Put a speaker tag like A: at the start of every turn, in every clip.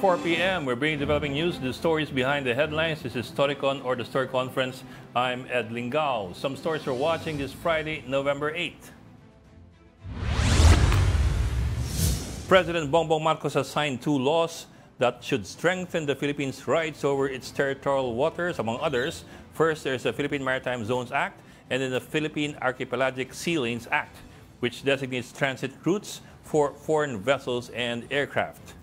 A: 4 p.m. We're bringing developing news, the stories behind the headlines. This is Storycon or the Story Conference. I'm Ed Lingao. Some stories we're watching this Friday, November 8th. President Bongbong Marcos has signed 2 laws that should strengthen the Philippines' rights over its territorial waters, among others. First, there's the Philippine Maritime Zones Act and then the Philippine Archipelagic Sea Lanes Act, which designates transit routes for foreign vessels and aircraft.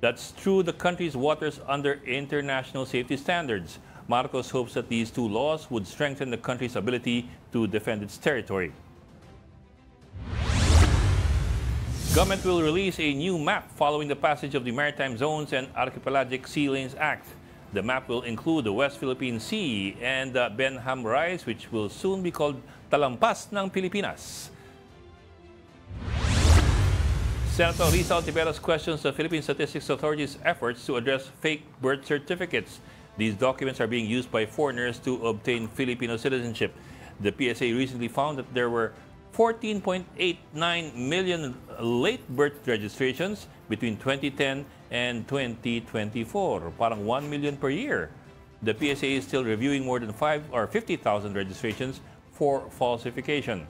A: That's through the country's waters under international safety standards. Marcos hopes that these 2 laws would strengthen the country's ability to defend its territory. Government will release a new map following the passage of the Maritime Zones and Archipelagic Sea Lanes Act. The map will include the West Philippine Sea and the Benham Rise, which will soon be called Talampas ng Pilipinas. Senator Risa Ontiveros questions the Philippine Statistics Authority's efforts to address fake birth certificates. These documents are being used by foreigners to obtain Filipino citizenship. The PSA recently found that there were 14.89 million late birth registrations between 2010 and 2024, parang 1 million per year. The PSA is still reviewing more than 50,000 registrations for falsification.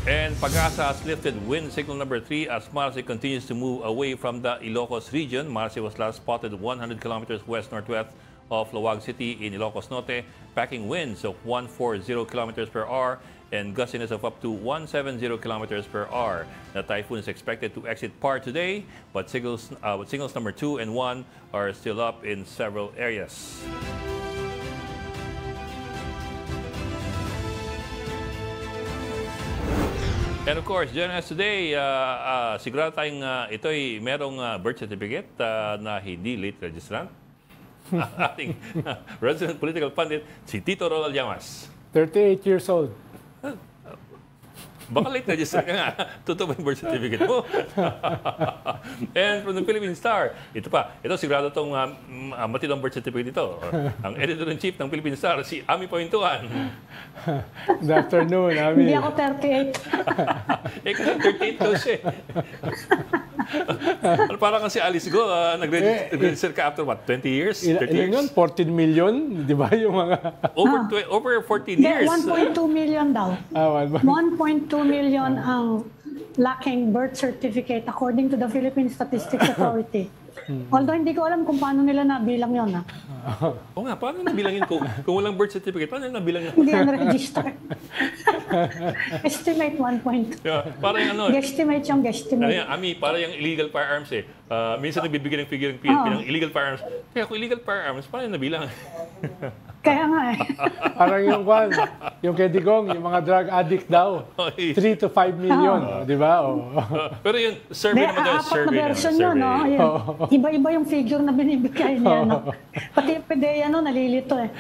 A: And Pag-asa has lifted wind signal number 3 as Marcy continues to move away from the Ilocos region. Marcy was last spotted 100 kilometers west-northwest of Laoag City in Ilocos Norte, packing winds of 140 kilometers per hour and gustiness of up to 170 kilometers per hour. The typhoon is expected to exit PAR today, but signals number 2 and 1 are still up in several areas. And of course, joining us today, sigurado tayong ito'y merong birth certificate na hindi late registrant. Ating resident political pundit, si Tito Ronald Llamas.
B: 38 years old.
A: Baka late register ka nga. Totoo ba yung birth certificate mo? And from the Philippine Star, ito pa. Ito, sigurado itong matinong birth certificate ito. Ang editor-in-chief ng Philippine Star, si Ami Paintuan.
B: Good afternoon, Ami.
C: Hindi ako 38.
A: Kasi 38 daw siya. Parang kasi Alice Go, nag-register ka after what, 20 years? 30 years?
B: Ilan yun? 14 million? Di ba yung mga...
A: Over 14 years.
C: 1.2 million daw. 1.2 million ang lacking birth certificate according to the Philippine Statistics Authority. Although hindi ko alam kung paano nila nabilang yun.
A: Oo nga, paano nabilangin kung walang birth certificate? Paano nabilang yun?
C: Hindi unregistered. Estimate 1.2.
A: Yeah, para yung ano?
C: Guesstimate yung guesstimate.
A: Ami, para yung illegal firearms eh. Minsan nagbibigay ng figure ng PNP ng illegal firearms. Kaya kung illegal firearms, paano yung nabilang?
C: Kaya nga eh.
B: Parang yung kay Digong, yung mga drug addict daw. 3 to 5 million, di ba?
A: Pero yung survey naman daw,
C: survey na version yun, no? Iba-iba yung figure na binibigay niya, no? Pati yung PDEA, no, nalilito eh.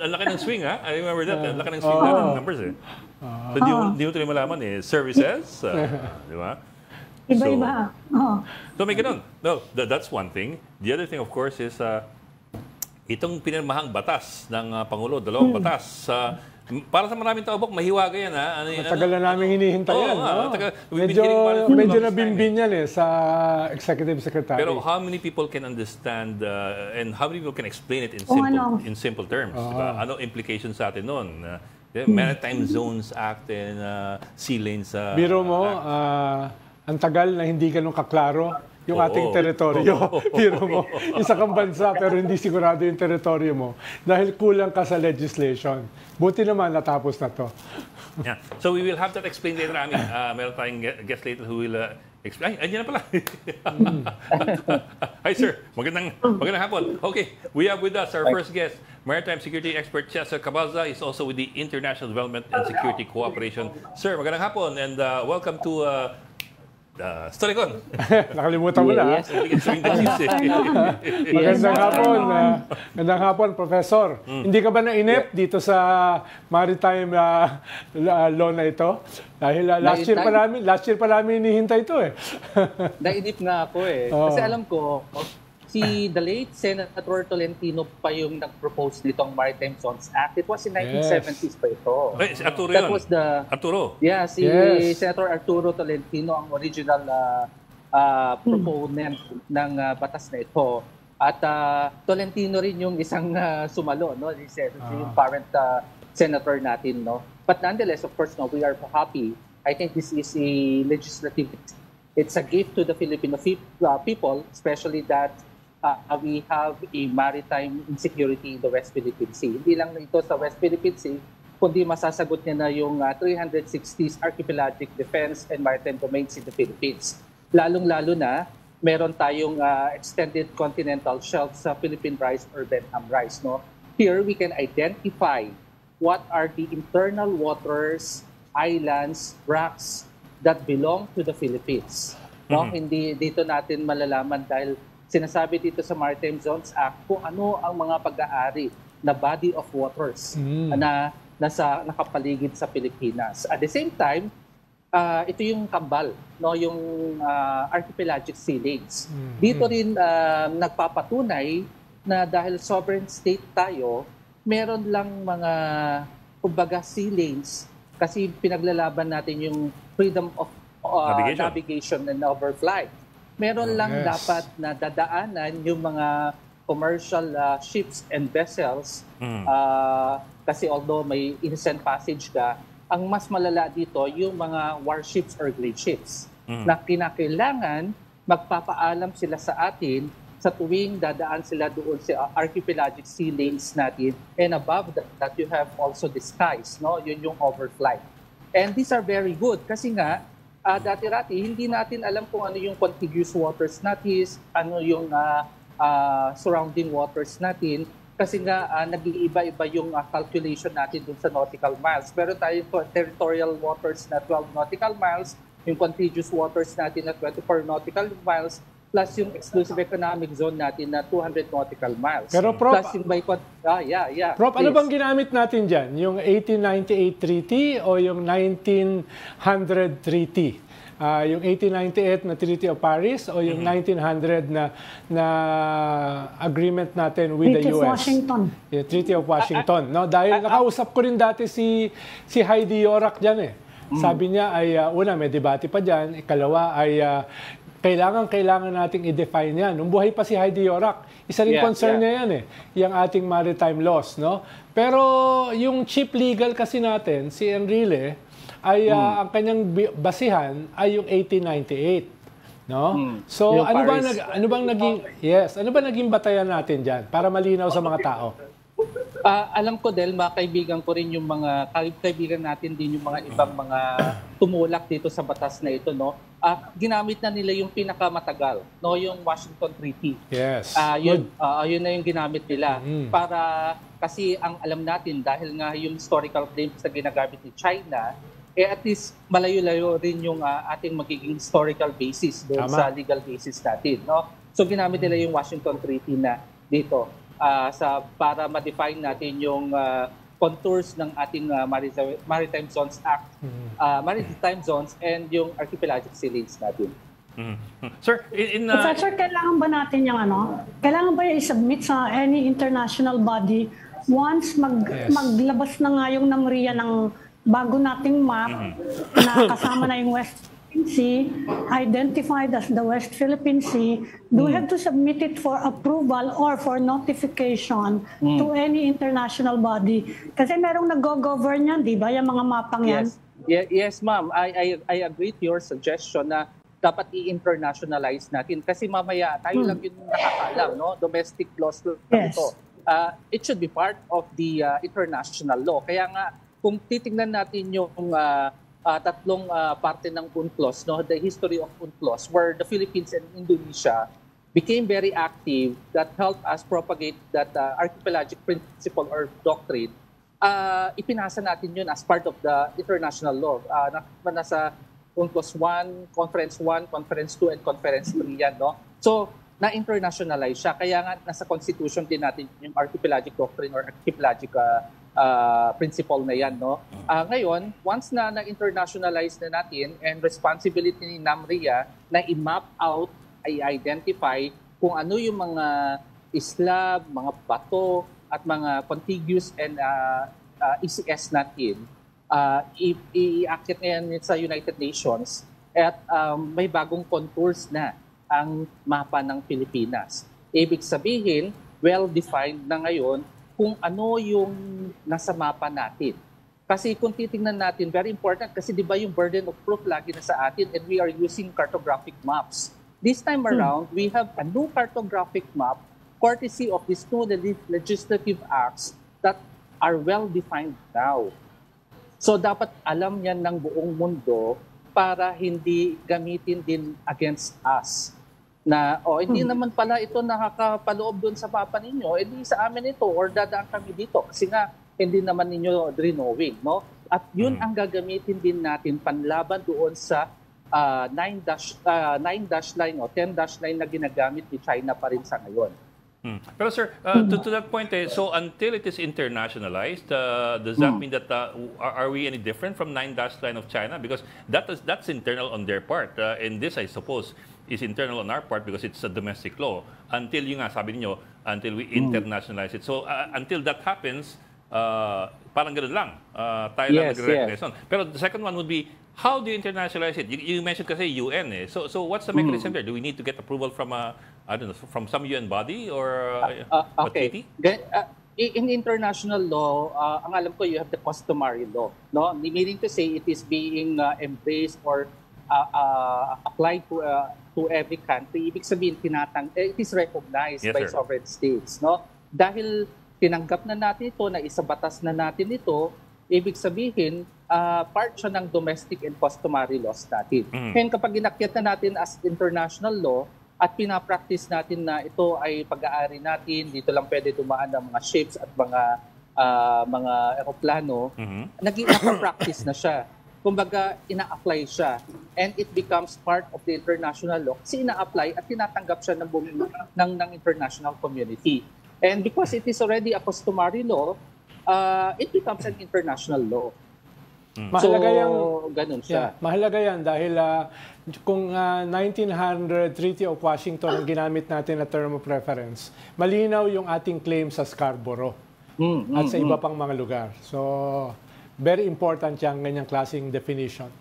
A: Ang laki ng swing, ha? I remember that. Ang laki ng swing natin ng numbers, eh. So, di mo tuloy malaman, eh. Services, di ba?
C: Iba-iba.
A: So, may ganun. No, that's one thing. The other thing, of course, is itong pinirmahang batas ng Pangulo, dalawang batas. Para sa maraming tao, mahiwaga yan, ha?
B: Matagal na namin hinihintay yan. Medyo nabimbin yan eh sa Executive Secretary.
A: Pero how many people can understand and how many people can explain it in simple terms? Diba? Ano implications sa atin nun? Maritime Zones Act and Sea Lanes
B: Biro mo, ang tagal na hindi ganun kaklaro yung ating teritoryo. Biro mo, isa kang bansa pero hindi sigurado yung teritoryo mo dahil kulang ka sa legislation. Buti naman natapos na to.
A: Yeah. So we will have that explained later, Ami. Meron tayong guest later who will explain. Ay, yan na pala. Hi, sir. Magandang hapon. Okay, we have with us our first guest, maritime security expert Cesar Cabalza. Is also with the International Development and Security Cooperation. Sir, magandang hapon and welcome to Storycon.
B: Nakalimutan mo na.
A: Yes.
B: Magandang hapon, Professor. Hindi ka ba nainip dito sa maritime law na ito? Dahil last year pa namin hinihintay ito eh.
D: Nainip na ako eh. Kasi alam ko, the late Senator Tolentino pa yung nag-propose nitong Maritime Zones Act. It was in 1970s pa ito.
A: Si Arturo
D: That
A: yun.
D: was the...
A: Arturo.
D: Yeah, si Senator Arturo Tolentino ang original proponent ng batas na ito. At Tolentino rin yung isang sumalo, no? Yung current senator natin, no? But nonetheless, of course, no, we are happy. I think this is a legislative... It's a gift to the Filipino people, especially that we have a maritime insecurity in the West Philippine Sea. Hindi lang ito sa West Philippine Sea, kundi masasagot niya na yung 360s archipelagic defense and maritime domains in the Philippines. Lalong-lalo na, meron tayong extended continental shelf sa Philippine Rise or Benham Rise. No? Here, we can identify what are the internal waters, islands, rocks that belong to the Philippines. No? Hindi dito natin malalaman dahil sinasabi dito sa Maritime Zones Act kung ano ang mga pag-aari na body of waters na nakapaligid sa Pilipinas. At the same time, ito yung kambal, no? Yung archipelagic sea lanes. Dito rin nagpapatunay na dahil sovereign state tayo, meron lang mga kumbaga sea lanes kasi pinaglalaban natin yung freedom of navigation and overflight. Meron lang dapat na dadaanan yung mga commercial ships and vessels kasi although may innocent passage ka, ang mas malala dito yung mga warships or great ships na kinakailangan magpapaalam sila sa atin sa tuwing dadaan sila doon sa archipelagic sea lanes natin, and above that you have also the skies, no? Yun yung overflight. And these are very good kasi nga, dati-rati, hindi natin alam kung ano yung contiguous waters natin, ano yung surrounding waters natin, kasi nga nag-iiba-iba yung calculation natin dun sa nautical miles. Pero tayo territorial waters na 12 nautical miles, yung contiguous waters natin na 24 nautical miles, plus yung exclusive economic zone natin na 200 nautical miles.
B: Pero Prof,
D: plus yung
B: Prof, ano bang ginamit natin dyan? Yung 1898 Treaty o yung 1900 Treaty? Yung 1898 na Treaty of Paris o yung 1900 na agreement natin with the US?
C: Washington.
B: Yeah, Treaty of Washington. No? Dahil nakausap ko rin dati si Heidi Yorak dyan eh. Sabi niya ay una may debate pa dyan, ikalawa ay kailangan nating i-define yan. Nung buhay pa si Heidi Yorak, isa rin concern niya yan eh, yung ating maritime laws. No? Pero yung chief legal kasi natin, si Enrile, ay ang kanyang basihan ay yung 1898. No? So ano ba naging batayan natin diyan para malinaw sa mga tao?
D: Alam ko Del, mga kaibigan ko rin yung mga kaibigan natin din yung mga ibang mga tumulak dito sa batas na ito, no. Ginamit na nila yung pinakamatagal, no, yung Washington Treaty.
B: Yes.
D: Yun na yung ginamit nila para kasi ang alam natin dahil nga yung historical claims na ginagamit ni China, at least malayo-layo rin yung ating magiging historical basis doon sa legal basis natin, no. So ginamit nila yung Washington Treaty na dito para ma-define natin yung contours ng ating Maritime Zones Act, Maritime Zones and yung archipelagic sea lanes natin.
A: Sir,
C: Professor, kailangan ba natin yung kailangan ba i-submit sa any international body once maglabas na nga yung NAMRIA ng bago nating map na kasama na yung West Philippine Sea, identified as the West Philippine Sea, do we have to submit it for approval or for notification to any international body? Kasi merong nag-govern yan, di ba? Yung mga mapang yan.
D: Yes, ma'am. I agree to your suggestion na dapat i-internationalize natin kasi mamaya tayo lang yung nakakaalam, no? Domestic laws lang ito. It should be part of the international law. Kaya nga, kung titingnan natin yung tatlong parte ng UNCLOS, no, the history of UNCLOS, where the Philippines and Indonesia became very active, that helped us propagate that archipelagic principle or doctrine, ipinasa natin yun as part of the international law. Nasa UNCLOS 1, Conference 1, Conference 2, and Conference 3 yan. No? So, na-internationalize siya. Kaya nga nasa constitution din natin yung archipelagic doctrine or archipelagic principle na yan. No? Ngayon, once na-internationalize na natin and responsibility ni NAMRIA na i-map out, i-identify kung ano yung mga isla, mga bato, at mga contiguous and ECS natin, i-akit ngayon sa United Nations at may bagong contours na ang mapa ng Pilipinas. Ibig sabihin, well-defined na ngayon kung ano yung nasa mapa natin. Kasi kung titingnan natin, very important kasi di ba yung burden of proof lagi na sa atin and we are using cartographic maps. This time around, we have a new cartographic map courtesy of these two legislative acts that are well-defined now. So dapat alam yan ng buong mundo para hindi gamitin din against us. Na, hindi naman pala ito nakakapaloob doon sa mapa ninyo, hindi sa amin ito or dadaan kami dito. Kasi nga, hindi naman ninyo drenowing, no? At yun ang gagamitin din natin panlaban doon sa 9-dash line o 10-dash line na ginagamit ni China pa rin sa ngayon.
A: Pero sir, to that point, so until it is internationalized, does that mean that are we any different from 9-dash line of China? Because that's internal on their part. And this, I suppose, is internal on our part because it's a domestic law. Until yung nga, sabi niyo, until we internationalize it. So until that happens, parang ganun lang. Tayo lang nagre-recognize. Pero the second one would be, how do you internationalize it? You mentioned kasi UN eh. So what's the mechanism there? Do we need to get approval from I don't know, from some UN body or a treaty?
D: In international law, ang alam ko, you have the customary law. No? Meaning to say, it is being embraced or applied to every country. Ibig sabihin, it is recognized by sovereign states. No? Dahil tinanggap na natin ito, na isabatas na natin ito, ibig sabihin, part siya ng domestic and customary laws natin. Ngayon, kapag inakyat na natin as international law, at pinapractice natin na ito ay pag-aari natin, dito lang pwede tumaan ng mga ships at mga eroplano, nag-practice na siya. Kumbaga, ina-apply siya. And it becomes part of the international law kasi ina-apply at tinatanggap siya ng international community. And because it is already a customary law, it becomes an international law.
B: Mahalaga
D: ganun siya.
B: Mahalaga yan dahil kung 1900 Treaty of Washington ang ginamit natin na term of reference, malinaw yung ating claim sa Scarborough at sa iba pang mga lugar. So, very important yung ganyang klaseng definition.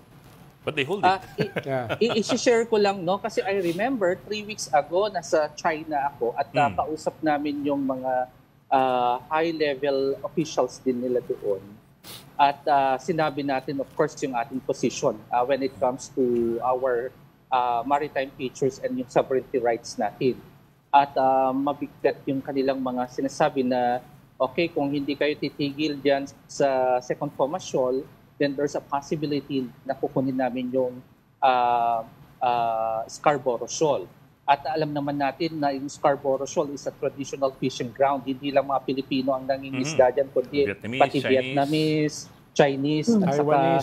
A: But they hold it.
D: I-share ko lang, no? Kasi I remember 3 weeks ago, nasa China ako at kausap namin yung mga high-level officials din nila doon. At sinabi natin, of course, yung ating position when it comes to our maritime features and yung sovereignty rights natin. At mabigat yung kanilang mga sinasabi na, okay, kung hindi kayo titigil dyan sa second Formas Shoal, then there's a possibility na kukunin namin yung Scarborough Shoal. At alam naman natin na yung Scarborough Shoal is a traditional fishing ground. Hindi lang mga Pilipino ang nangingisda dyan, kundi pati Vietnamese, Chinese, at saka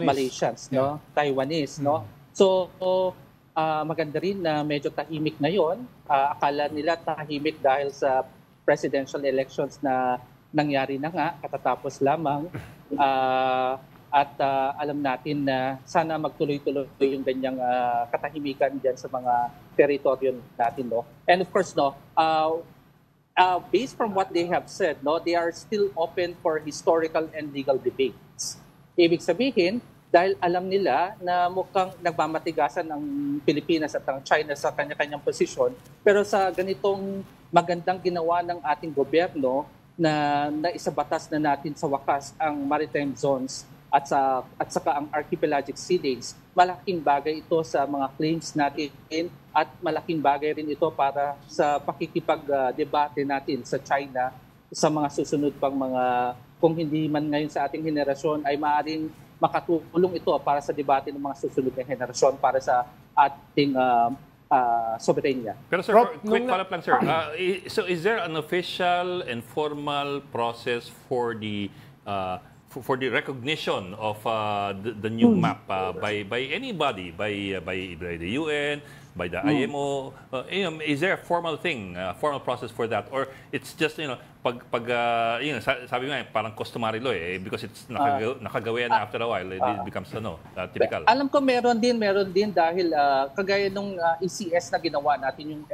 D: Malaysians, no? Taiwanese, no? So, maganda rin na medyo tahimik ngayon. Akala nila tahimik dahil sa presidential elections na nangyari na nga, katatapos lamang. At alam natin na sana magtuloy-tuloy yung ganyang katahimikan dyan sa mga teritoryo natin. No? And of course, no, based from what they have said, no, they are still open for historical and legal debates. Ibig sabihin, dahil alam nila na mukhang nagmamatigasan ang Pilipinas at ang China sa kanya-kanyang posisyon, pero sa ganitong magandang ginawa ng ating gobyerno na naisabatas na natin sa wakas ang maritime zones at saka ang archipelagic sea lanes, malaking bagay ito sa mga claims natin at malaking bagay rin ito para sa pakikipag-debate natin sa China sa mga susunod pang mga, kung hindi man ngayon sa ating henerasyon, ay maaaring makatulong ito para sa debate ng mga susunod na henerasyon para sa ating soberanya.
A: Pero sir, quick follow-up lang sir. So is there an official and formal process for the recognition of the new map by anybody, by the UN, by the IMO? Is there a formal thing, formal process for that, or it's just sabi nga parang customary law because it's nakagawian na after a while, it becomes typical.
D: Alam ko meron din dahil kagaya nung ECS na ginawa natin yung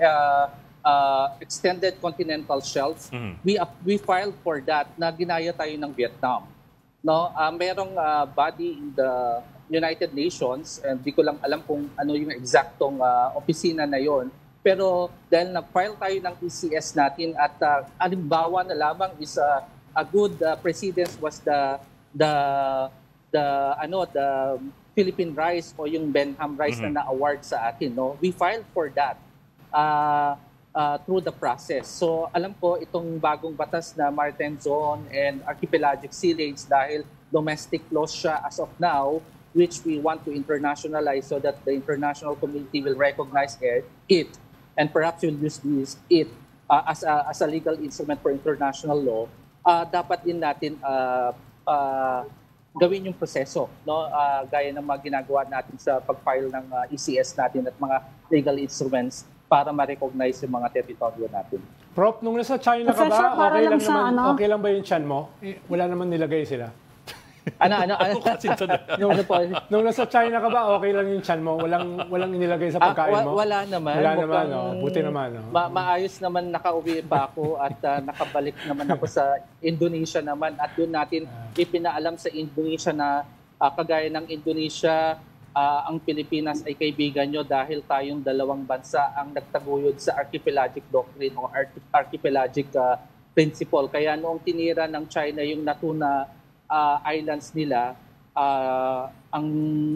D: extended continental shelf, we filed for that na ginaya tayo ng Vietnam. No, merong body in the United Nations, and di ko lang alam kung ano yung eksaktong opisina na yon. Pero dahil nag-file tayo ng ECS natin at alimbawa na lamang is a good precedence was the Philippine rice o yung Benham rice na na-award sa atin. No, we filed for that through the process. So alam ko itong bagong batas na maritime zone and archipelagic sea lanes dahil domestic laws siya as of now, which we want to internationalize so that the international community will recognize it and perhaps will use it as a legal instrument for international law. Dapat din natin gawin yung proseso, no? Gaya ng mga ginagawa natin sa pag-file ng ECS natin at mga legal instruments para ma-recognize yung mga teritoryo natin.
B: Prof, nung nasa China ka
C: Professor,
B: ba, okay lang
C: lang
B: ba yung tiyan mo? Wala naman nilagay sila. Nung nasa China ka ba, okay lang yung tiyan mo? Walang inilagay sa pagkain mo?
D: Wala naman.
B: Wala naman, buti naman.
D: Maayos naman nakauwi pa ako at nakabalik naman ako sa Indonesia naman. At doon natin ipinaalam sa Indonesia na kagaya ng Indonesia, ang Pilipinas ay kaibigan nyo dahil tayong dalawang bansa ang nagtaguyod sa archipelagic doctrine o archipelagic principle. Kaya noong tinira ng China yung Natuna islands nila, ang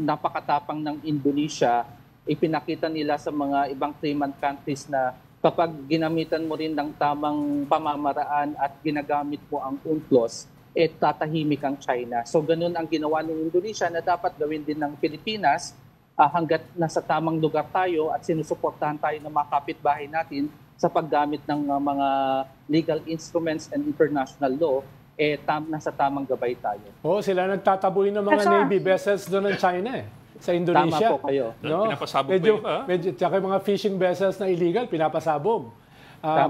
D: napakatapang ng Indonesia, ipinakita nila sa mga ibang claimant countries na kapag ginamitan mo rin ng tamang pamamaraan at ginagamit mo ang UNCLOS, tatahimik ang China. So ganun ang ginawa ng Indonesia na dapat gawin din ng Pilipinas hanggat nasa tamang lugar tayo at sinusuportahan tayo ng mga kapitbahay natin sa paggamit ng mga legal instruments and international law, nasa tamang gabay tayo.
B: Sila nagtataboy ng mga Navy vessels doon ng China sa Indonesia.
D: Tama po kayo.
A: No? Pinapasabog
B: tsaka yung mga fishing vessels na illegal, pinapasabog.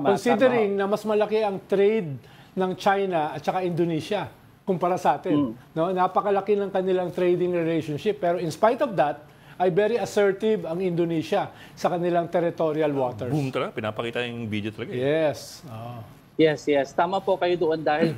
B: Considering na mas malaki ang trade ng China at saka Indonesia kumpara sa atin. No? Napakalaki ng kanilang trading relationship. Pero in spite of that, ay very assertive ang Indonesia sa kanilang territorial waters.
A: Boom talaga. Pinapakita yung video talaga.
B: Yes.
D: Yes. Tama po kayo doon dahil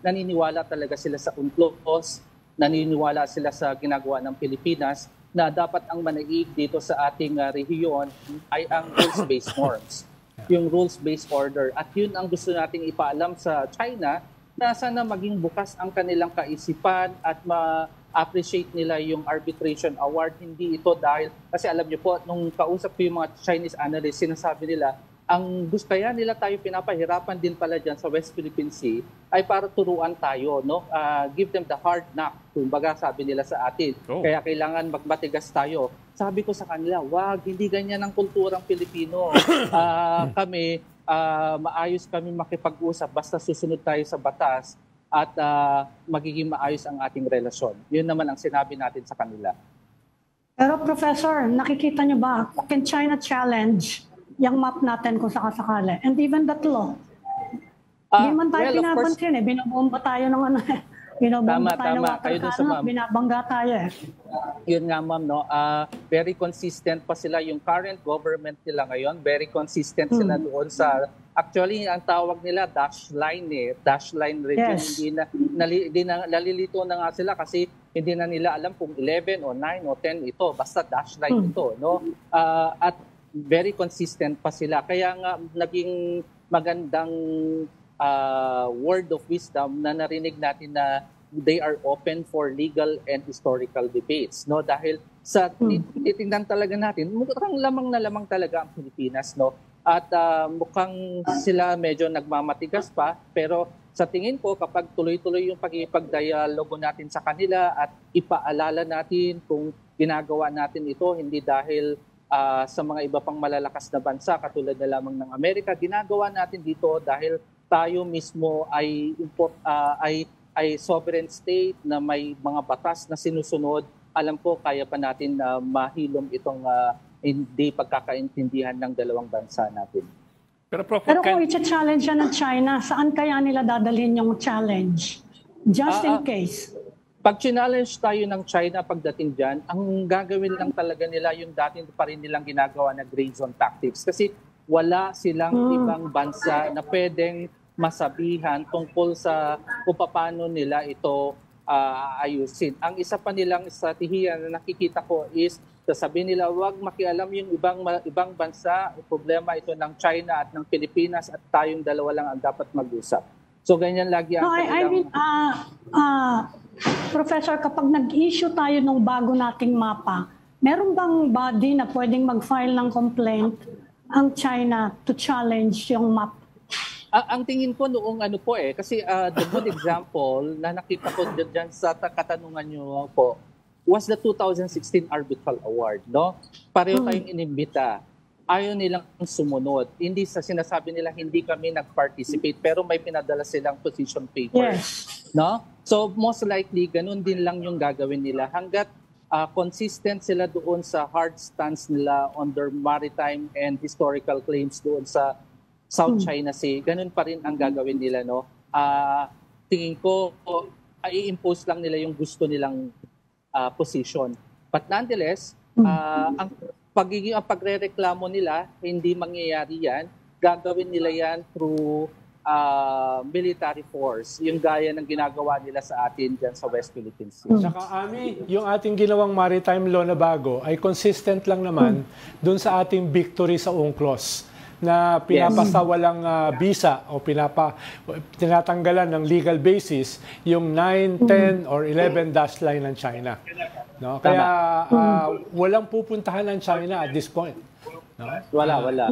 D: naniniwala talaga sila sa UNCLOS, naniniwala sila sa ginagawa ng Pilipinas na dapat ang manaig dito sa ating rehiyon ay ang rules-based norms. Yung rules-based order. At yun ang gusto nating ipaalam sa China na sana maging bukas ang kanilang kaisipan at ma-appreciate nila yung arbitration award. Hindi ito dahil, kasi alam niyo po, nung kausap ko yung mga Chinese analysts, sinasabi nila, ang gusto kaya nila tayo pinapahirapan din pala dyan sa West Philippine Sea ay para turuan tayo, no? Give them the hard knock, kumbaga sabi nila sa atin. Kaya kailangan magmatigas tayo. Sabi ko sa kanila, wag, hindi ganyan ang kulturang Pilipino. Kami, maayos kami makipag-usap basta susunod tayo sa batas at magiging maayos ang ating relasyon. Yun naman ang sinabi natin sa kanila.
C: Pero Professor, nakikita niyo ba, can China challenge yung map natin kung sakasakali? And even that law. Hindi man tayo pinapansin binobomba tayo ng binobomba tayo ng water cannon, binabangga tayo
D: Yun nga ma'am, no? Very consistent pa sila. Yung current government nila ngayon, very consistent sila doon sa, actually ang tawag nila dash line dash line region.
C: Yes.
D: Hindi na nalilito na nga sila kasi hindi na nila alam kung 11 o 9 o 10 ito, basta dash line ito, no? At very consistent pa sila. Kaya nga naging magandang word of wisdom na narinig natin na they are open for legal and historical debates, no? Dahil sa titingnan talaga natin, mukhang lamang na lamang talaga ang Pilipinas, no? At mukhang sila medyo nagmamatigas pa, pero sa tingin ko kapag tuloy-tuloy yung pagdialogo natin sa kanila at ipaalala natin kung ginagawa natin ito hindi dahil sa mga iba pang malalakas na bansa katulad na lamang ng Amerika, ginagawa natin dito dahil tayo mismo ay sovereign state na may mga batas na sinusunod. Alam ko kaya pa natin mahilom itong hindi pagkakaintindihan ng dalawang bansa natin.
A: Pero Prof,
C: Pero kung i-challenge siya ng China, saan kaya nila dadalhin yung challenge? Just in case.
D: Pag challenge tayo ng China pagdating dyan, ang gagawin lang talaga nila yung dating pa rin nilang ginagawa na gray zone tactics. Kasi wala silang ibang bansa na pwedeng masabihan tungkol sa kung paano nila ito ayusin. Ang isa pa nilang estratehiya na nakikita ko is sasabihin nila, wag makialam yung ibang bansa. Problema ito ng China at ng Pilipinas at tayong dalawa lang ang dapat mag-usap. So ganyan lagi ang
C: Professor, kapag nag-issue tayo ng bago nating mapa, meron bang body na pwedeng mag-file ng complaint ang China to challenge yung map?
D: Ang tingin ko noong kasi the good example na nakita ko dyan sa katanungan nyo po was the 2016 Arbitral Award, no? Pareho tayong inimbita. Ayaw nilang sumunod. Hindi sa sinasabi nila hindi kami nag-participate pero may pinadala silang position paper.
C: Yes.
D: No? So most likely ganun din lang yung gagawin nila hangga't consistent sila doon sa hard stance nila on their maritime and historical claims doon sa South China Sea. Ganun pa rin ang gagawin nila, no? Tingin ko i-impose lang nila yung gusto nilang position. But nonetheless, ang pagrereklamo nila, hindi mangyayari yan. Gagawin nila yan through military force, yung gaya ng ginagawa nila sa atin dyan sa West Philippine Sea.
B: Saka Ami, yung ating ginawang maritime law na bago ay consistent lang naman dun sa ating victory sa UNCLOS na pinapasa walang visa o tinatanggalan ng legal basis yung 9, 10, or 11 dash line ng China. No? Kaya walang pupuntahan ng China at this point. No?
D: Wala.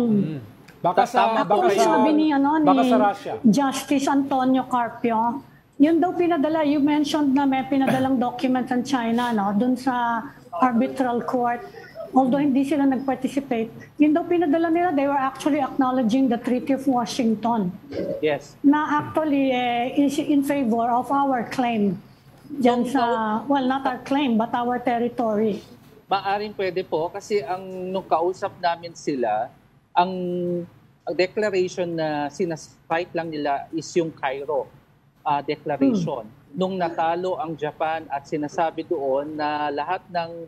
B: Baka sa
C: sabi ni
B: Russia.
C: Justice Antonio Carpio, yun daw pinadala, you mentioned na may pinadalang document ng China, no, dun sa arbitral court. Although hindi sila nag-participate, yun daw pinadala nila, they were actually acknowledging the Treaty of Washington.
D: Yes.
C: Na actually is in favor of our claim. Diyan sa, well, not our claim, but our territory.
D: Maaring pwede po kasi nung kausap namin sila, ang declaration na sinasite lang nila is yung Cairo declaration. Nung natalo ang Japan at sinasabi doon na lahat ng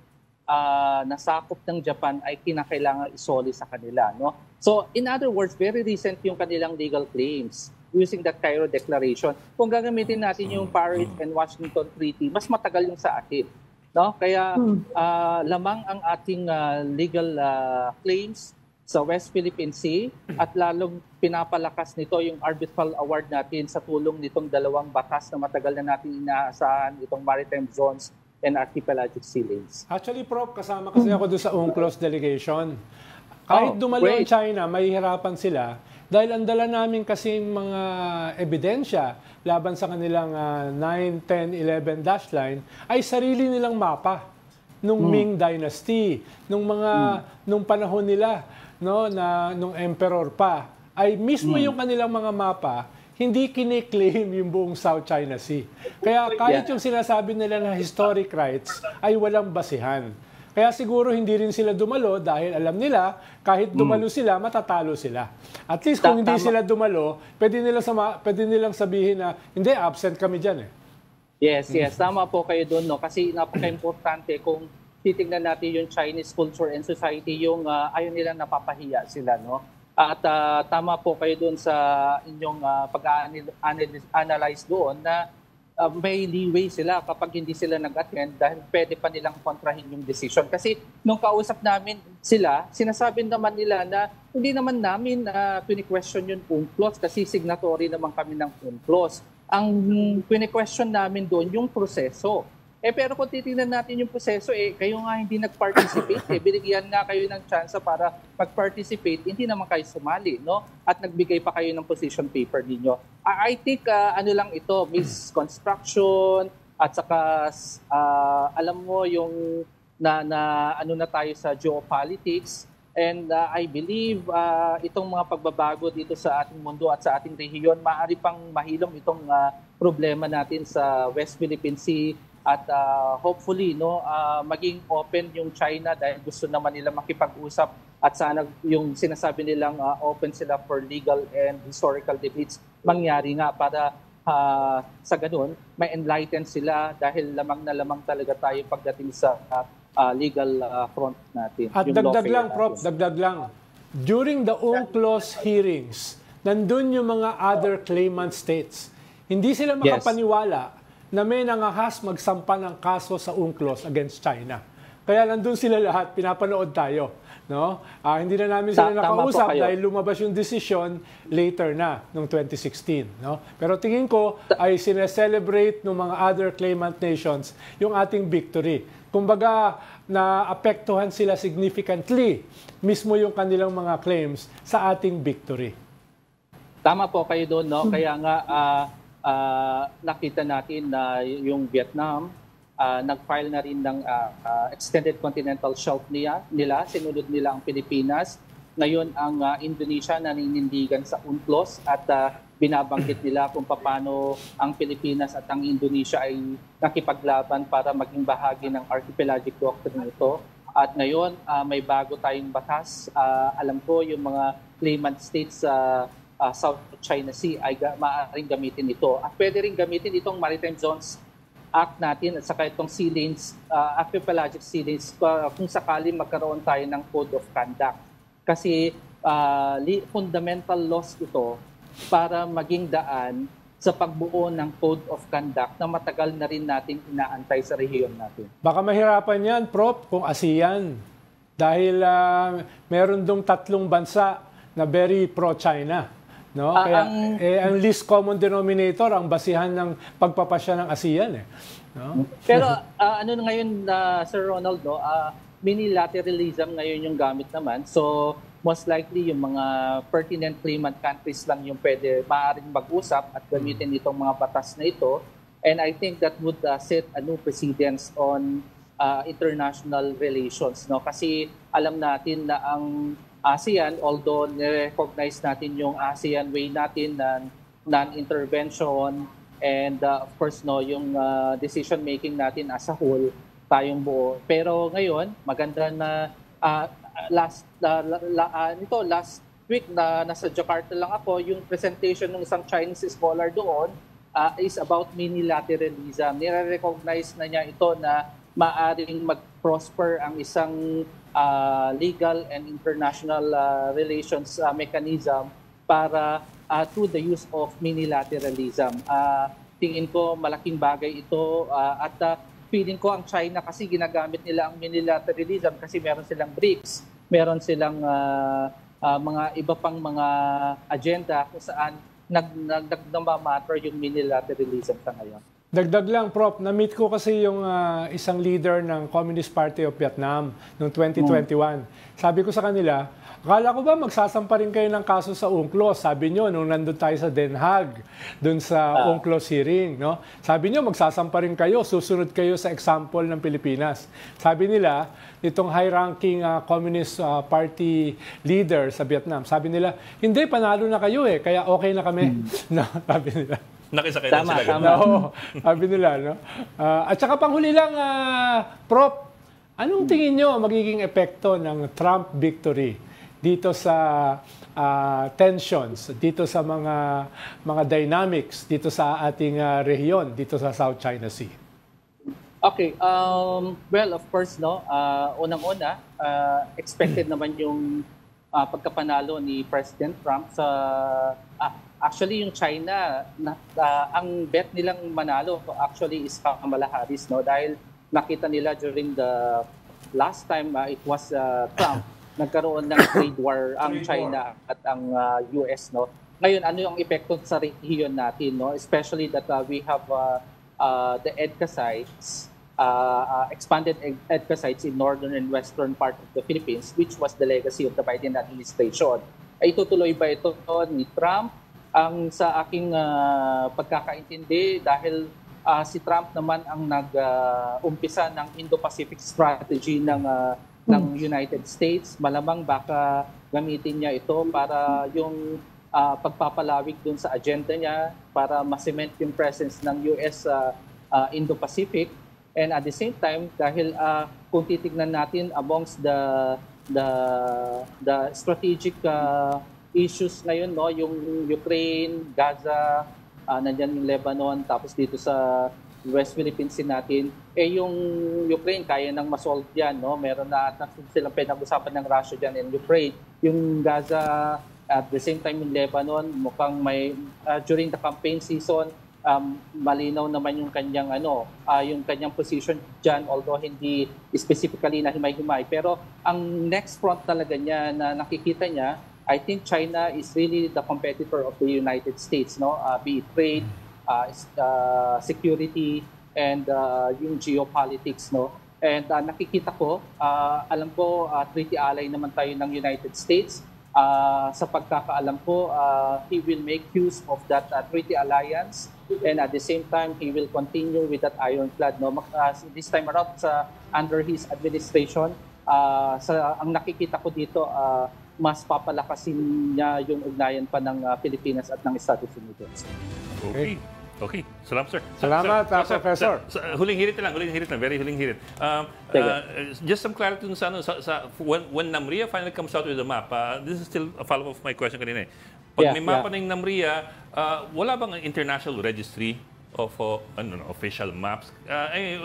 D: nasakop ng Japan ay kinakailangan isoli sa kanila. No? So, in other words, very recent yung kanilang legal claims using that Cairo Declaration. Kung gagamitin natin yung Paris and Washington Treaty, mas matagal yung sa atin. No? Kaya lamang ang ating legal claims sa West Philippine Sea at lalong pinapalakas nito yung arbitral award natin sa tulong nitong dalawang batas na matagal na natin inaasahan, itong maritime zones and archipelagic sea lanes.
B: Actually, Prof, kasama kasi ako doon sa UNCLOS delegation. Kahit dumalo ang China, mahihirapan sila dahil ang dala namin kasi mga ebidensya laban sa kanilang 9, 10, 11 dash line ay sarili nilang mapa nung Ming Dynasty, nung panahon nila, no, na nung emperor pa, ay mismo yung kanilang mga mapa hindi kine-claim yung buong South China Sea. Kaya kahit yung sinasabi nila na historic rights ay walang basihan. Kaya siguro hindi rin sila dumalo dahil alam nila kahit dumalo sila, matatalo sila. At least kung hindi sila dumalo, pwede nilang sabihin na hindi, absent kami dyan eh.
D: Yes. Tama po kayo doon. No? Kasi napaka-importante kung titingnan natin yung Chinese culture and society, yung ayaw nilang napapahiya sila. No? At tama po kayo doon sa inyong pag-analyze doon na may leeway sila kapag hindi sila nag-attend dahil pwede pa nilang kontrahin yung decision. Kasi nung kausap namin sila, sinasabi naman nila na hindi naman namin pini-question yung UNCLOS kasi signatory naman kami ng UNCLOS. Ang pini-question namin doon yung proseso. Pero kung titingnan natin yung proseso, kayo nga hindi nag-participate. Binigyan nga kayo ng chance para mag-participate, hindi naman kayo sumali, no? At nagbigay pa kayo ng position paper ninyo. I think ano lang ito, misconstruction, at saka alam mo yung ano na tayo sa geopolitics. And I believe itong mga pagbabago dito sa ating mundo at sa ating rehiyon, maaari pang mahilom itong problema natin sa West Philippine Sea at hopefully maging open yung China dahil gusto naman nila makipag-usap at sana yung sinasabi nilang open sila for legal and historical debates mangyari nga para sa ganun may enlighten sila dahil lamang talaga tayo pagdating sa legal front natin.
B: At
D: yung
B: dagdag
D: lawfare
B: lang,
D: natin.
B: Prof, dagdag lang. During the UNCLOS hearings, nandun yung mga other claimant states. Hindi sila makapaniwala na may nangahas magsampa ng kaso sa UNCLOS against China. Kaya nandun sila lahat, pinapanood tayo. No? Hindi na namin sila nakausap dahil lumabas yung decision later na, noong 2016. No? Pero tingin ko ay sineselebrate ng mga other claimant nations yung ating victory. Kumbaga, naapektuhan sila significantly mismo yung kanilang mga claims sa ating victory.
D: Tama po kayo doon, no? Kaya nga nakita natin na yung Vietnam nag-file na rin ng extended continental shelf nila, sinunod nila ang Pilipinas. Ngayon ang Indonesia naninindigan sa UNCLOS at binabanggit nila kung paano ang Pilipinas at ang Indonesia ay nakipaglaban para maging bahagi ng archipelagic doctrine ito. At ngayon may bago tayong batas. Alam ko yung mga claimant states sa South China Sea ay maaaring gamitin ito. At pwede rin gamitin itong Maritime Zones Act natin at saka itong sea lanes, archipelagic sea lanes kung sakali magkaroon tayo ng Code of Conduct. Kasi fundamental laws ito para maging daan sa pagbuo ng Code of Conduct na matagal na rin natin inaantay sa rehiyon natin.
B: Baka mahirapan yan, Prof, kung ASEAN. Dahil meron dong 3 bansa na very pro-China. No? Kaya ang least common denominator ang basihan ng pagpapasya ng ASEAN. No?
D: Pero ano ngayon, Sir Ronald, minilateralism ngayon yung gamit naman. So most likely yung mga pertinent claimant countries lang yung maaaring mag-usap at gamitin itong mga batas na ito. And I think that would set a new precedence on international relations. No? Kasi alam natin na ang ASEAN, although nire-recognize natin yung ASEAN way natin na non-intervention and of course yung decision making natin as a whole, tayong buo. Pero ngayon, maganda na last week na nasa Jakarta lang ako, yung presentation ng isang Chinese scholar doon is about minilateralism. Nire-recognize na niya ito na maaring mag-prosper ang isang legal and international relations mechanism para through the use of minilateralism. Tingin ko malaking bagay ito at feeling ko ang China kasi ginagamit nila ang minilateralism kasi meron silang BRICS, meron silang mga iba pang mga agenda kung saan nagmamatter yung minilateralism sa ngayon.
B: Dagdag lang, Prof, na-meet ko kasi yung isang leader ng Communist Party of Vietnam noong 2021. Sabi ko sa kanila, akala ko ba magsasampa rin kayo ng kaso sa UNCLOS? Sabi nyo, nung nandun tayo sa Den Haag, dun sa UNCLOS hearing, no? Sabi nyo, magsasampa rin kayo, susunod kayo sa example ng Pilipinas. Sabi nila, itong high-ranking Communist Party leader sa Vietnam, sabi nila, hindi, panalo na kayo kaya okay na kami. No, sabi nila.
A: Nakisakay na sila.
B: Tama. No, sabi nila, no? At saka panghuli lang, Prof, anong tingin nyo magiging epekto ng Trump victory dito sa tensions, dito sa mga dynamics, dito sa ating rehiyon, dito sa South China Sea?
D: Okay, well, of course, unang-una, expected naman yung pagkapanalo ni President Trump sa actually yung China ang bet nilang manalo actually is Kamala Harris, dahil nakita nila during the last time it was Trump nagkaroon ng trade war ang China at ang US, Ngayon ano yung epekto sa rehiyon natin, especially that we have the EDCA sites, expanded EDCA sites in northern and western part of the Philippines, which was the legacy of the Biden administration. Ay tutuloy ba ito ni Trump? Ang sa aking pagkakaintindi, dahil si Trump naman ang nag-umpisa ng Indo-Pacific strategy ng United States, malamang baka gamitin niya ito para yung pagpapalawig dun sa agenda niya para ma-cement yung presence ng US Indo-Pacific. And at the same time, dahil kung titignan natin amongst the strategic issues ngayon, no, yung Ukraine, Gaza, nandyan yung Lebanon, tapos dito sa West Philippines natin, yung Ukraine kaya nang masolve yan, no? Meron na silang pinag-usapan ng Russia dyan and Ukraine. Yung Gaza, at the same time yung Lebanon, mukhang may during the campaign season, malinaw naman yung kanyang yung kanyang position diyan, although hindi specifically na himay-himay, pero ang next front talaga niya na nakikita niya, I think China is really the competitor of the United States, no? Be it trade, security, and yung geopolitics, no? And nakikita ko, alam ko treaty ally naman tayo ng United States. Sa pagkakaalam ko, he will make use of that treaty alliance, and at the same time he will continue with that ironclad, no? This time around under his administration, ang nakikita ko dito, mas papalakasin niya yung ugnayan pa ng Pilipinas at ng Estados Unidos.
A: Okay. Salamat, sir.
B: Salamat, Professor.
A: Huling hirit lang. Very huling hirit. Just some clarity sa when NAMRIA finally comes out with the map, this is still a follow-up of my question kanina. Pag may mapa ng NAMRIA, wala bang international registry of official maps?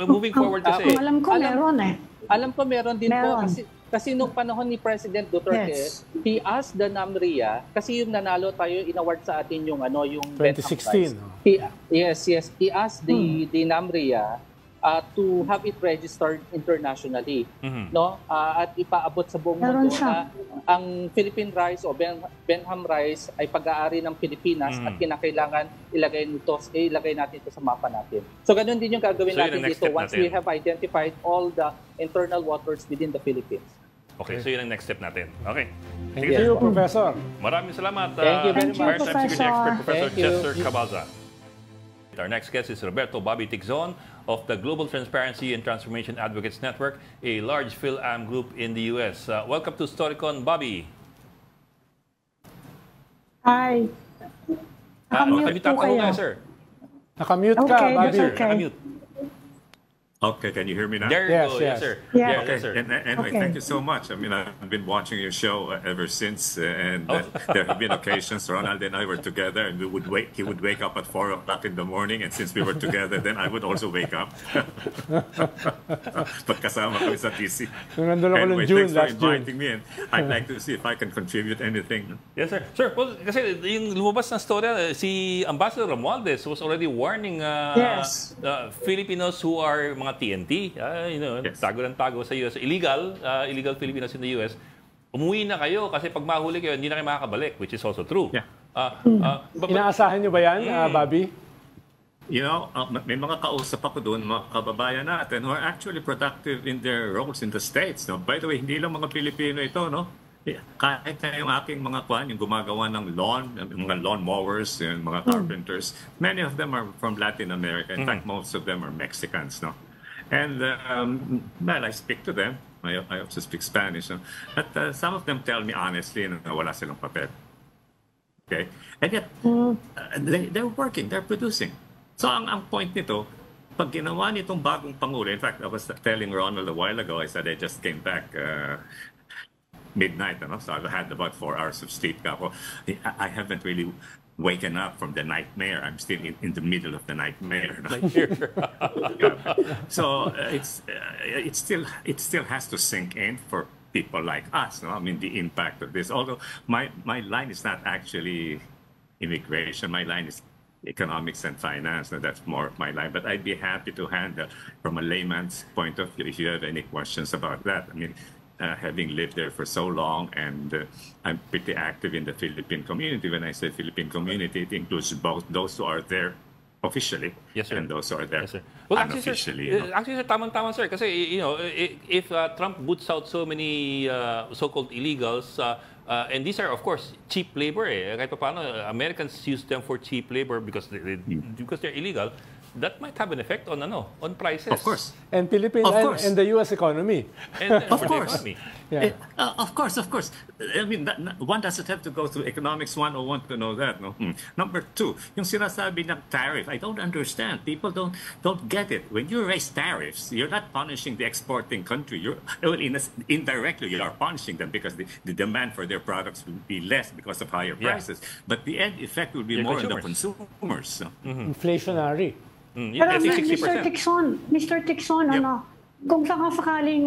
A: Moving forward kasi...
C: Alam ko meron eh.
D: Alam ko meron din po kasi nung panahon ni President Duterte, he asked the NAMRIA, kasi yung nanalo tayo, inaward sa atin yung
B: 2016.
D: He asked the NAMRIA to have it registered internationally, no? At ipaabot sa buong mundo na ang Philippine rice o Benham rice ay pag-aari ng Pilipinas at kinakailangan ilagay natin ito sa mapa natin. So ganun din yung gagawin natin dito once we have identified all the internal waters within the Philippines.
A: Okay, so yun ang next step natin. Okay.
B: Thank you, Professor.
A: Maraming salamat.
D: Thank you very much.
A: Maritime Security Expert, Professor
D: Thank you.
A: Chester Cabaza. Our next guest is Roberto Bobby Tigzon of the Global Transparency and Transformation Advocates Network, a large PhilAm group in the U.S. Welcome to Storycon, Bobby.
C: Hi. Nakamute po kayo.
A: Sir.
B: Nakamute ka,
C: Okay,
B: Bobby.
C: that's okay.
A: Nakamute.
E: Okay, can you hear me now?
A: There you
B: Yes,
A: go.
B: yes.
A: Yes, sir.
C: Yeah.
E: Okay,
A: Yes, sir.
E: and anyway,
C: Okay.
E: thank you so much. I mean, I've been watching your show ever since, and there have been occasions Ronald and I were together, and he would wake up at 4 o'clock in the morning, and since we were together, then I would also wake up. Pagkasama kami sa DC.
B: Nandun ako
E: Anyway,
B: ng June,
E: thanks for
B: last June.
E: inviting me, and I'd like to see if I can contribute anything.
A: Yes, sir. Sir, well, kasi yung lumabas na storya, si Ambassador Romualdez was already warning Filipinos who are mga TNT,
E: Yes.
A: tago ng tago sa US, illegal Filipinos in the US, umuwi na kayo kasi pag mahuli kayo, hindi na kayo makakabalik, which is also true.
E: Yeah.
B: Inaasahan nyo ba yan, Bobby?
E: You know, may mga kausap ako doon, mga kababayan natin who are actually productive in their roles in the States. No? By the way, hindi lang mga Pilipino ito, no? Kahit na yung aking mga yung gumagawa ng mga lawn mowers, yung mga carpenters, many of them are from Latin America. In fact, most of them are Mexicans, no? And, well, I speak to them. I also speak Spanish. No? But some of them tell me honestly na wala silang papel. Okay? And yet, they're working, they're producing. So, ang point nito, pag ginawa nitong bagong Pangulo, in fact, I was telling Ronald a while ago, I said I just came back midnight, so I had about 4 hours of sleep. I haven't really waken up from the nightmare. I'm still in the middle of the nightmare. No? So it still has to sink in for people like us. No? I mean, the impact of this. Although my line is not actually immigration. My line is economics and finance. No? That's more of my line. But I'd be happy to handle from a layman's point of view if you have any questions about that. I mean, having lived there for so long, and I'm pretty active in the Philippine community. When I say Philippine community, it includes both those who are there officially and those who are there unofficially.
A: Actually, sir, tamang-tama, sir. Kasi, if Trump boots out so many so-called illegals, and these are, of course, cheap labor. Kahit pa paano, Americans use them for cheap labor because they're illegal. That might have an effect on prices.
E: Of course.
B: And Philippines and the U.S. economy.
A: And
E: Of course.
B: Yeah.
E: Of course, of course. I mean, one doesn't have to go through economics 101 to know that. No. Number two, yung sinasabi ng tariff, I don't understand. People don't get it. When you raise tariffs, you're not punishing the exporting country. Indirectly, you are punishing them because the demand for their products will be less because of higher prices. But the end effect will be more on the consumers.
B: Inflationary.
C: Pero Mr. Tixon, ano, kung sakasakaling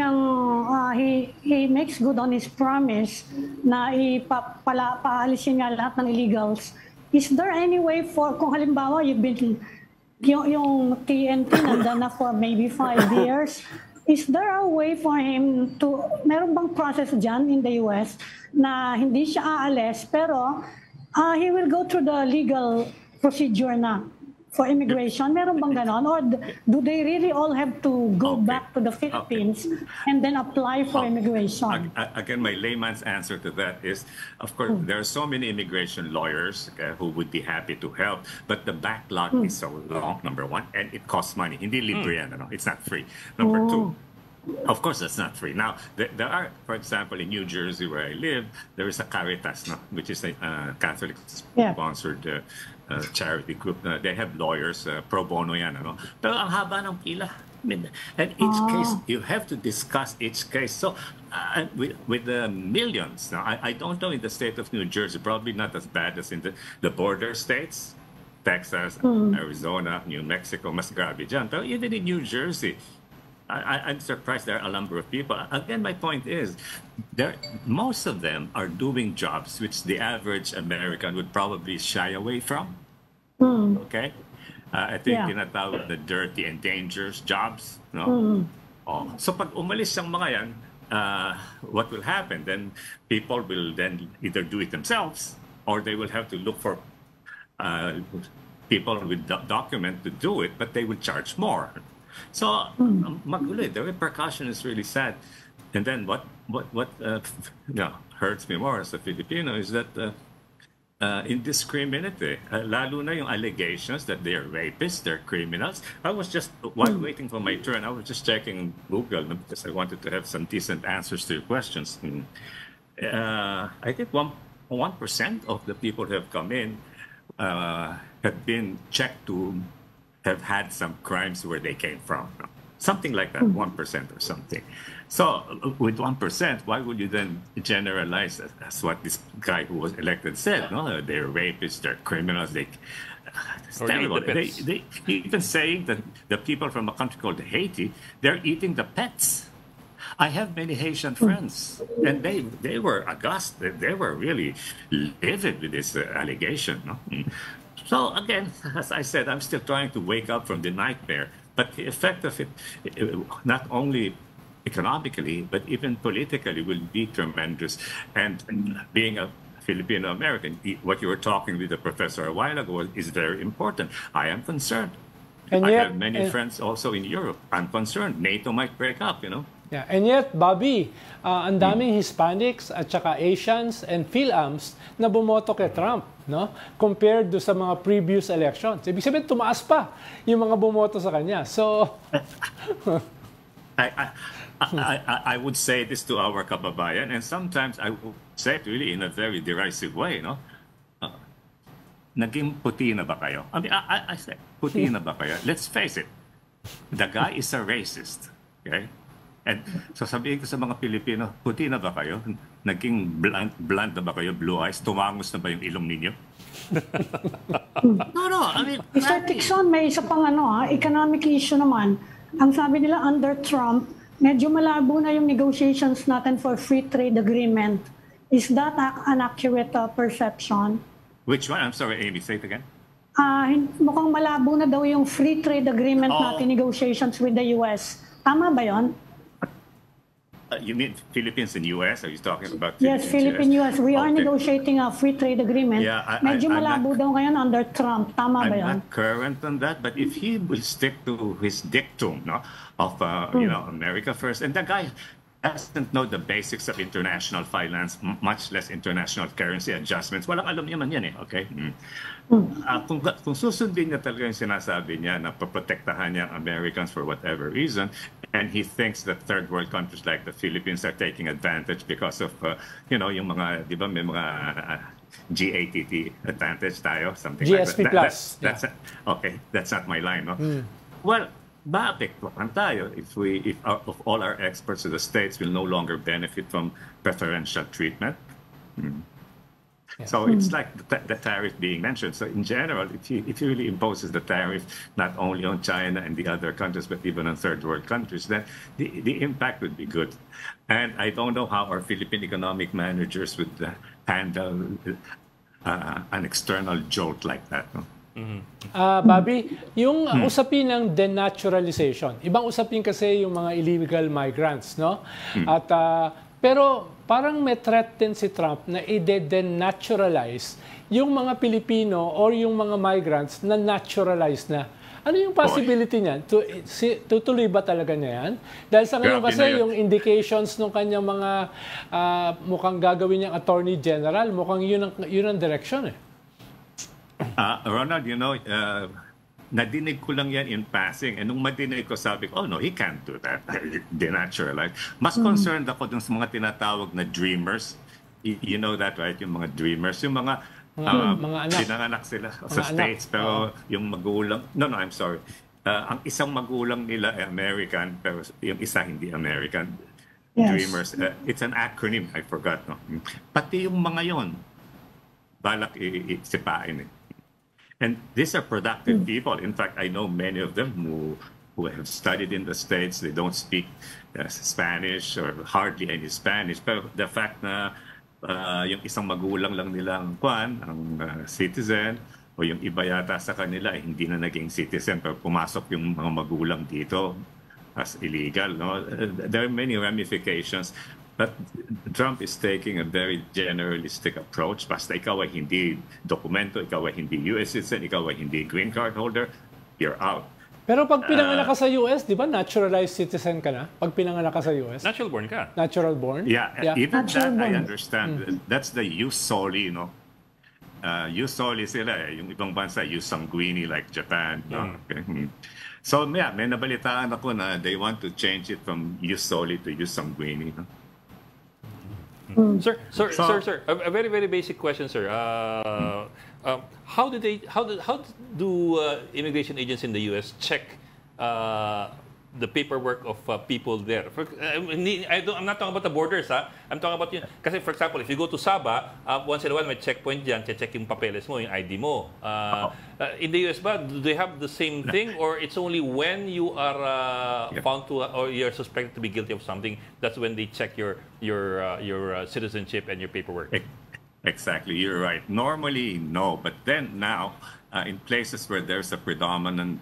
C: he makes good on his promise na paalisin nga lahat ng illegals, is there any way for, kung halimbawa yung TNT nandun na for maybe 5 years, is there a way for him to, meron bang process dyan in the US na hindi siya aalis pero he will go through the legal procedure na for immigration? Meron bang ganon? Or do they really all have to go back to the Philippines and then apply for immigration?
E: Again, my layman's answer to that is, of course, there are so many immigration lawyers who would be happy to help, but the backlog is so long, number one, and it costs money. Hindi libre yan, it's not free. Number two, of course, that's not free. Now, there are, for example, in New Jersey, where I live, there is a Caritas, which is a Catholic-sponsored charity group. They have lawyers, pro bono yan. Pero ang haba ng pila. And each case, you have to discuss each case. So, with the millions, now, I don't know in the state of New Jersey, probably not as bad as in the border states, Texas, Arizona, New Mexico, mas grabe dyan. Pero even in New Jersey, I'm surprised there are a number of people. Again, my point is, most of them are doing jobs which the average American would probably shy away from. Okay? I think tinatawag the dirty and dangerous jobs. No? So pag umalis ang mga yan, what will happen? Then people will then either do it themselves or they will have to look for people with document to do it, but they will charge more. So, magulo. The repercussion is really sad. And then what hurts me more as a Filipino is that indiscriminate. Lalo na yung allegations that they are rapists, they're criminals. I was just, while waiting for my turn, I was just checking Google because I wanted to have some decent answers to your questions. I think 1% of the people who have come in have been checked to have had some crimes where they came from. Something like that, 1% or something. So with 1%, why would you then generalize as what this guy who was elected said? No, they're rapists, they're criminals, it's terrible. They even saying that the people from a country called Haiti, they're eating the pets. I have many Haitian friends, and they were aghast. They were really livid with this allegation. No? So again, as I said, I'm still trying to wake up from the nightmare. But the effect of it, not only economically, but even politically, will be tremendous. And being a Filipino American, what you were talking with the professor a while ago is very important. I am concerned.
B: And
E: I
B: yet,
E: have many friends also in Europe. I'm concerned. NATO might break up,
B: Yeah, and yet, Bobby, ang daming Hispanics at saka Asians and Philams na bumoto kay Trump, no? Compared do sa mga previous elections. Ibig sabihin, tumaas pa yung mga bumoto sa kanya. So,
E: I would say this to our kababayan, and sometimes I would say it really in a very derisive way, naging puti na ba kayo? I mean, I say, puti na ba kayo? Let's face it, the guy is a racist, okay? And so sabihin ko sa mga Pilipino, puti na ba kayo? Naging blunt na ba kayo? Blue eyes? Tumangos na ba yung ilong ninyo? No, I mean...
C: Mr. Tixon, may isa pang economic issue naman. Ang sabi nila under Trump, medyo malabo na yung negotiations natin for free trade agreement. Is that an accurate perception?
E: Which one? I'm sorry, Amy, say it again.
C: Mukhang malabo na daw yung free trade agreement natin, negotiations with the US. Tama ba yon?
E: You mean Philippines and US? Are you talking about
C: Philippines? Yes, Philippines-US. We are negotiating a free trade agreement.
E: Yeah,
C: medyo malabo daw ngayon under Trump. Tama ba yan?
E: I'm not current on that, but if he will stick to his dictum of America first, and the guy, doesn't know the basics of international finance, much less international currency adjustments. Walang alam naman yan eh, okay? Kung susundin niya talaga yung sinasabi niya na paprotektahan niya ang Americans for whatever reason, and he thinks that third world countries like the Philippines are taking advantage because of, yung mga, di ba, may mga GATT advantage tayo, something
B: GSP
E: like that.
B: plus.
E: Okay, that's not my line, no? Well, maapektuhan tayo if of all our exports to the States will no longer benefit from preferential treatment. So it's like the tariff being mentioned. So in general, if he really imposes the tariff not only on China and the other countries, but even on third world countries, then the impact would be good. And I don't know how our Philippine economic managers would handle an external jolt like that. No?
B: Bobby, yung usapin ng denaturalization, ibang usapin kasi yung mga illegal migrants, no? At pero parang may threat din si Trump na i-denaturalize yung mga Pilipino or yung mga migrants na naturalized na. Ano yung possibility niyan? Tutuloy ba talaga niya yan? Dahil sa ngayon kasi yung indications ng kanyang mga mukhang gagawin niyang Attorney General, mukhang yun ang direction eh.
E: Ronald, nadinig ko lang yan in passing. And nung madinig ko, sabi ko, oh no, he can't do that. Denaturalize. Mas concerned ako dun sa mga tinatawag na dreamers. You know that, right? Yung mga dreamers. Yung mga
B: anak.
E: Pinanganak sila sa States. Pero yung magulang, I'm sorry. Ang isang magulang nila ay American, pero yung isa hindi American.
C: Yes.
E: Dreamers. It's an acronym. I forgot. No? Pati yung mga yon balak sipain eh. And these are productive people. In fact, I know many of them who have studied in the States. They don't speak Spanish or hardly any Spanish. Pero the fact na yung isang magulang lang nilang ang citizen, o yung iba yata sa kanila hindi na naging citizen, pero pumasok yung mga magulang dito as illegal. No? There are many ramifications. But Trump is taking a very generalistic approach. Basta ikaw ay hindi dokumento, ikaw ay hindi US citizen, ikaw ay hindi green card holder, you're out.
B: Pero pag pinanganak ka sa US, di ba naturalized citizen ka na? Pag pinanganak ka sa US?
A: Natural born ka.
B: Natural born?
E: Yeah. Even
C: Natural
E: that
C: born.
E: I understand. That's the jus soli, no? Jus soli sila eh. Yung ibang bansa, jus sanguini like Japan. No? Okay. So may nabalitaan ako na they want to change it from jus soli to jus sanguini. No?
A: Sir, a very, very basic question, sir. How do immigration agents in the U.S. check the paperwork of people there? I'm not talking about the borders, ha? I'm talking about kasi for example, if you go to Sabah, once in a while may checkpoint dyan, check yung papeles mo, yung ID mo. In the US ba, do they have the same thing, or it's only when you are found to or you're suspected to be guilty of something, that's when they check your citizenship and your paperwork?
E: Exactly, you're right. Normally, no, but then now, in places where there's a predominant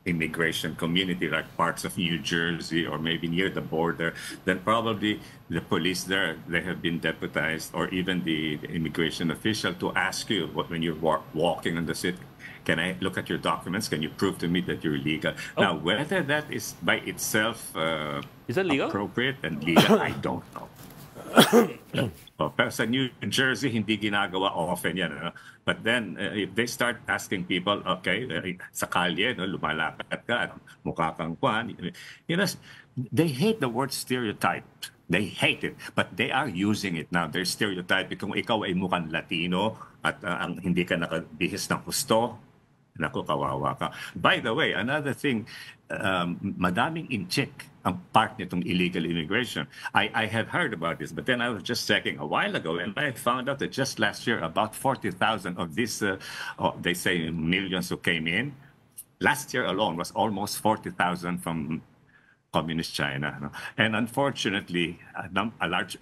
E: immigration community, like parts of New Jersey or maybe near the border, then probably the police there, they have been deputized, or even the immigration official, to ask you when you're walking on the city, can I look at your documents? Can you prove to me that you're legal? Now, whether that is by itself
A: is that legal?
E: Appropriate and legal, I don't know. Pero sa New Jersey, hindi ginagawa often yan. Ano? But then, if they start asking people, okay, sa kalye, no, lumalapit ka, mukha kang kwan, they hate the word stereotype. They hate it, but they are using it now. They're stereotyping. Kung ikaw ay mukhang Latino at hindi ka nakabihis ng husto, naku, kawawa ka. By the way, another thing, madaming in-check ang part nitong illegal immigration. I have heard about this, but then I was just checking a while ago, and I found out that just last year, about 40,000 of these, they say millions who came in, last year alone was almost 40,000 from Communist China. No? And unfortunately, a large,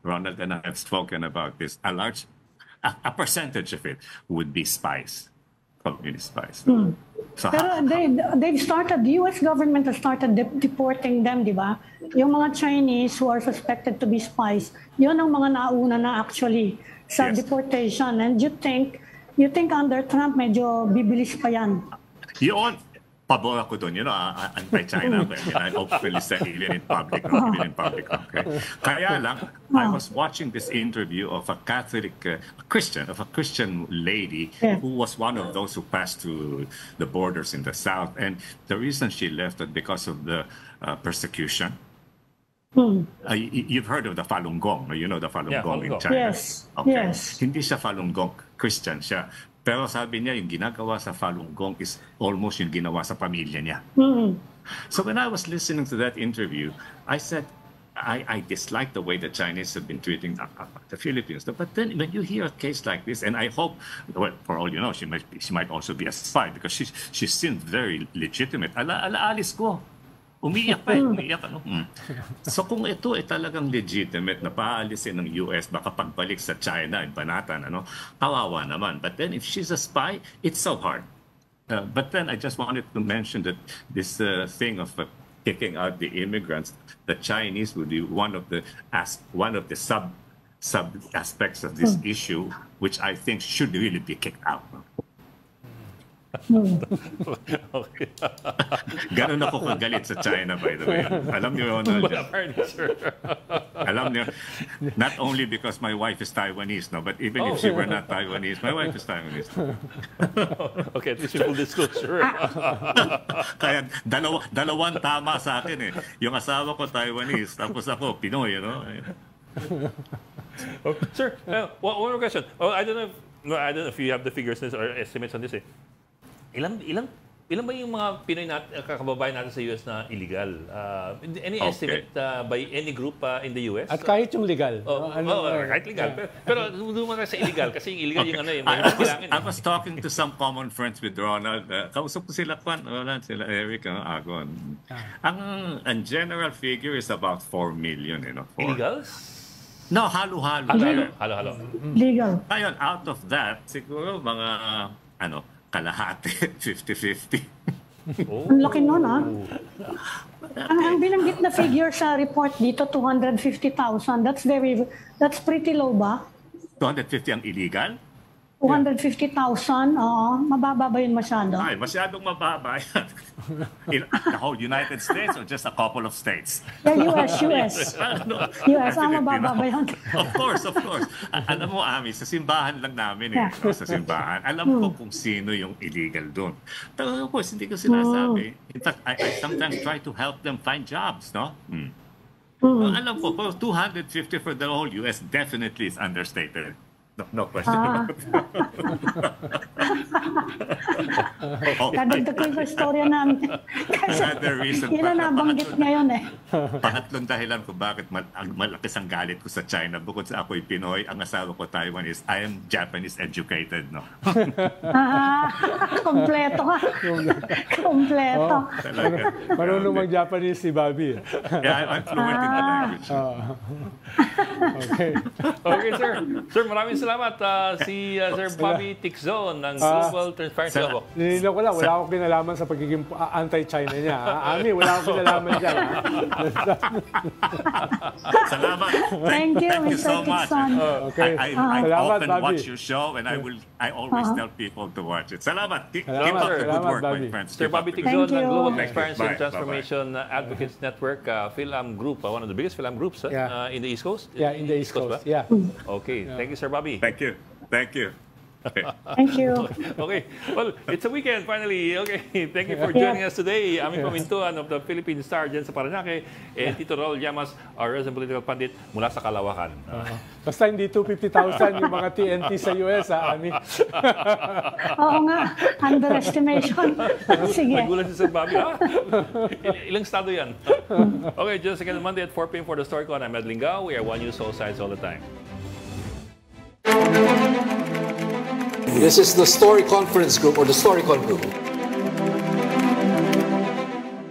E: Ronald and I have spoken about this, a percentage of it would be spies. Communist spies. So,
C: pero they've started, the US government has started deporting them, di ba? Yung mga Chinese who are suspected to be spies, yun ang mga nauna na actually sa deportation. And you think under Trump, medyo bibilis pa yan?
E: pabor ako doon, anti-China ako. I openly say even in public, okay? Kaya lang, I was watching this interview of a Catholic Christian lady who was one of those who passed through the borders in the South. And the reason she left was because of the persecution. You've heard of the Falun Gong, you know the Falun Gong in China.
C: Yes.
E: Okay.
C: Yes.
E: Hindi siya Falun Gong, Christian siya. Pero sabi niya, yung ginagawa sa Falun Gong is almost yung ginawa sa pamilya niya. So when I was listening to that interview, I said, I dislike the way the Chinese have been treating the Philippines. But then when you hear a case like this, and I hope, well, for all you know, she might also be a spy because she seemed very legitimate. Alis ko. Umiyak pa umiyak. So kung ito ay talagang legitimate na paalisin ng US, baka pagbalik sa China at banatan, kawawa naman. But then if she's a spy, it's so hard. But then I just wanted to mention that this thing of kicking out the immigrants, the Chinese would be one of the sub aspects of this issue, which I think should really be kicked out.
A: Okay.
E: Ganun ako kagalit sa China, by the way. Alam niyo yun, alam niyo, not only because my wife is Taiwanese, but even if she were not Taiwanese, my wife is Taiwanese.
A: Okay, at least full disclosure.
E: Kaya dalawang tama sa akin . Yung asawa ko Taiwanese, tapos ako Pinoy,
A: Sir, one more question. I don't know if you have the figures or estimates on this. Ilan ba yung mga Pinoy kababayan natin sa US na illegal? Any estimate by any group in the US?
B: At kahit yung legal.
A: Kahit legal. Pero dumaan sa illegal kasi yung illegal yung
E: I was talking to some common friends with Ronald. Kausap ko sila sila Eric, Agon. Ang general figure is about 4 million.
A: Illegals?
E: No, halo-halo.
A: Halo-halo.
C: Legal.
E: Ngayon, out of that, siguro mga kalahati, 50-50.
C: Ang laki nun, Ang binanggit na figure sa report dito, 250,000. That's pretty low ba?
E: 250 ang illegal?
C: 250,000, mababa ba yun masyado?
E: Ay, masyadong mababa yan. In the whole United States or just a couple of states?
C: Yeah, US. US, mababa ba yun?
E: Of course. Alam mo, Ami, sa simbahan lang namin sa simbahan. Alam ko kung sino yung illegal doon. Pero of course, hindi ko sinasabi. In fact, I sometimes try to help them find jobs, Alam ko, 250 for the whole US definitely is understated. No question.
C: Kadagdag ko yung istorya namin. Kasi yun ang nabanggit ngayon
E: Pangatlong dahilan ko bakit malakas ang galit ko sa China. Bukod sa ako'y Pinoy, ang asawa ko Taiwanese, I am Japanese educated,
C: Kompleto ka. Kompleto.
B: Marunong mag-Japanese si Bobby.
E: Yeah, I'm fluent in the language.
B: Okay,
A: sir. Sir, maraming salamat. Si Sir Bobby Ticson ng Global Transparency Labo.
B: Nilinaw ko lang, wala akong kinalaman sa pagiging anti-China niya. Ami, wala akong kinalaman dyan.
E: Salamat.
C: Thank you
E: so much.
B: Okay.
E: I often watch your show and I always tell people to watch it. Salamat. Keep up the good work, my friends.
A: Sir Bobby Ticson ng Global Transparency and
E: Bye.
A: Transformation Advocates Network, Philam Group, one of the biggest Philam groups in the East Coast?
B: Yeah, in the East Coast. Yeah.
A: Okay. Thank you, Sir Bobby.
E: Thank you. Okay.
C: Thank you.
A: Okay. Well, it's a weekend finally. Okay. Thank you for joining us today. Aming pamintuan of the Philippine Star dyan sa Parañaque. Tito Raul Llamas, our resident political pundit mula sa Kalawakan.
B: Basta hindi 250,000 yung mga TNT sa US, Ami.
C: Oo nga. Underestimation. Sige.
A: Nagulat si Sir Bobby. Ilang estado yan? Okay. Just again Monday at 4 p.m. for the Storycon. I'm Ed Lingao. We are One News All Sides all the time.
F: This is the Story Conference Group or the Storycon Group.